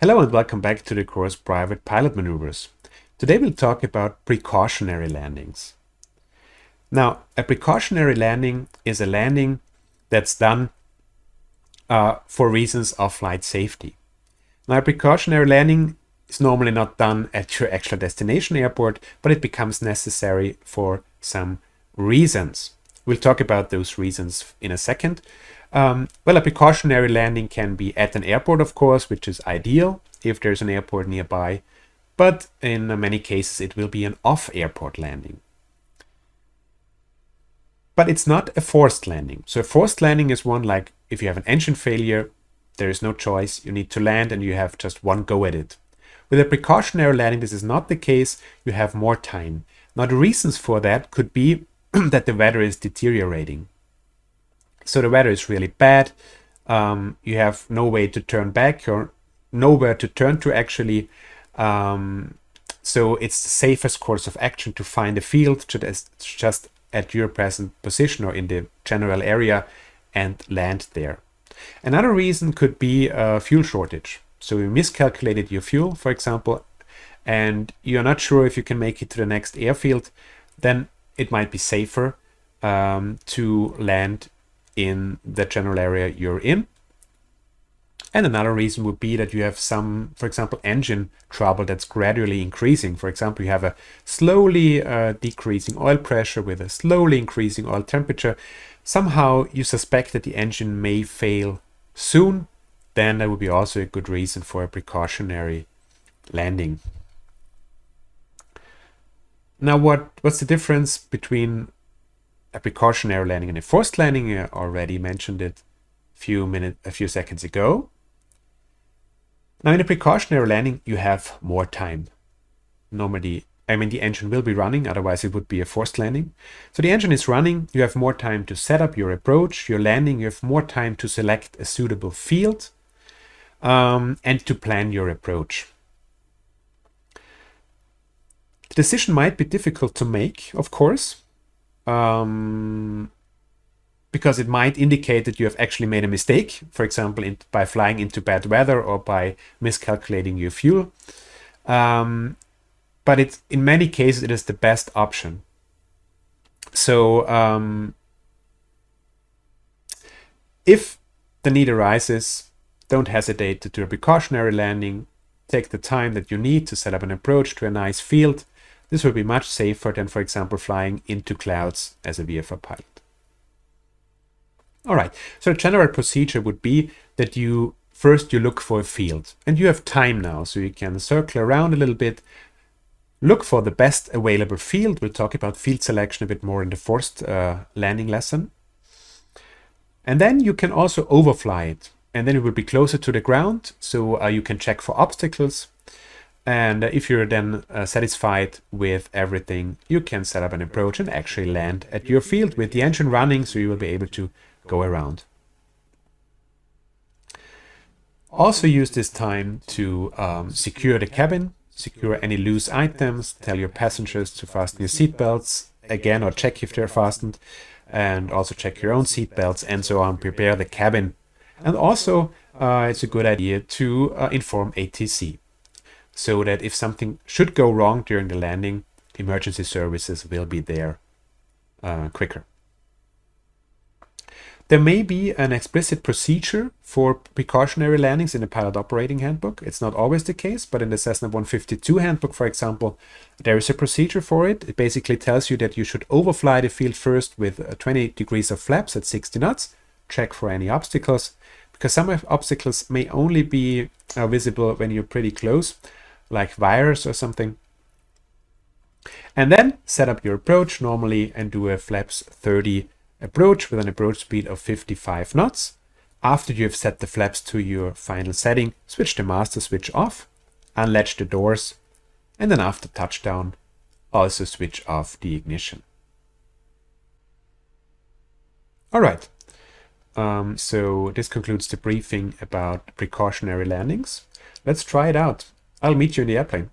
Hello and welcome back to the course Private Pilot Maneuvers. Today we'll talk about precautionary landings. Now, a precautionary landing is a landing that's done for reasons of flight safety. Now, a precautionary landing is normally not done at your actual destination airport, but it becomes necessary for some reasons. We'll talk about those reasons in a second. Well, a precautionary landing can be at an airport, of course, which is ideal if there's an airport nearby, but in many cases it will be an off-airport landing. But it's not a forced landing. So a forced landing is one like if you have an engine failure, there is no choice, you need to land and you have just one go at it. With a precautionary landing, this is not the case, you have more time. Now the reasons for that could be that the weather is deteriorating. So the weather is really bad, you have no way to turn back or nowhere to turn to actually, so it's the safest course of action to find a field just at your present position or in the general area and land there. Another reason could be a fuel shortage. So you miscalculated your fuel, for example, and you're not sure if you can make it to the next airfield, then it might be safer to land in the general area you're in. And another reason would be that you have some, for example, engine trouble that's gradually increasing. For example, you have a slowly decreasing oil pressure with a slowly increasing oil temperature. Somehow you suspect that the engine may fail soon. Then that would be also a good reason for a precautionary landing. Now, what's the difference between a precautionary landing and a forced landing? I already mentioned it a few seconds ago. Now, in a precautionary landing, you have more time. Normally, the engine will be running, otherwise it would be a forced landing. So the engine is running, you have more time to set up your approach, your landing, you have more time to select a suitable field and to plan your approach. The decision might be difficult to make, of course, because it might indicate that you have actually made a mistake, for example, by flying into bad weather or by miscalculating your fuel. But in many cases, it is the best option. So if the need arises, don't hesitate to do a precautionary landing. Take the time that you need to set up an approach to a nice field. This will be much safer than, for example, flying into clouds as a VFR pilot. All right, so the general procedure would be that first you look for a field, and you have time now, so you can circle around a little bit, look for the best available field. We'll talk about field selection a bit more in the forced landing lesson. And then you can also overfly it, and then it will be closer to the ground, so you can check for obstacles. And if you're then satisfied with everything, you can set up an approach and actually land at your field with the engine running, so you will be able to go around. Also use this time to secure the cabin, secure any loose items, tell your passengers to fasten your seatbelts again or check if they're fastened, and also check your own seatbelts and so on, prepare the cabin. And also it's a good idea to inform ATC so that if something should go wrong during the landing, emergency services will be there quicker. There may be an explicit procedure for precautionary landings in the Pilot Operating Handbook. It's not always the case, but in the Cessna 152 handbook, for example, there is a procedure for it. It basically tells you that you should overfly the field first with 20 degrees of flaps at 60 knots, check for any obstacles, because some obstacles may only be visible when you're pretty close, like wires or something. And then set up your approach normally and do a flaps 30 approach with an approach speed of 55 knots. After you have set the flaps to your final setting, switch the master switch off, unlatch the doors, and then after touchdown, also switch off the ignition. All right, so this concludes the briefing about precautionary landings. Let's try it out. I'll meet you in the airplane.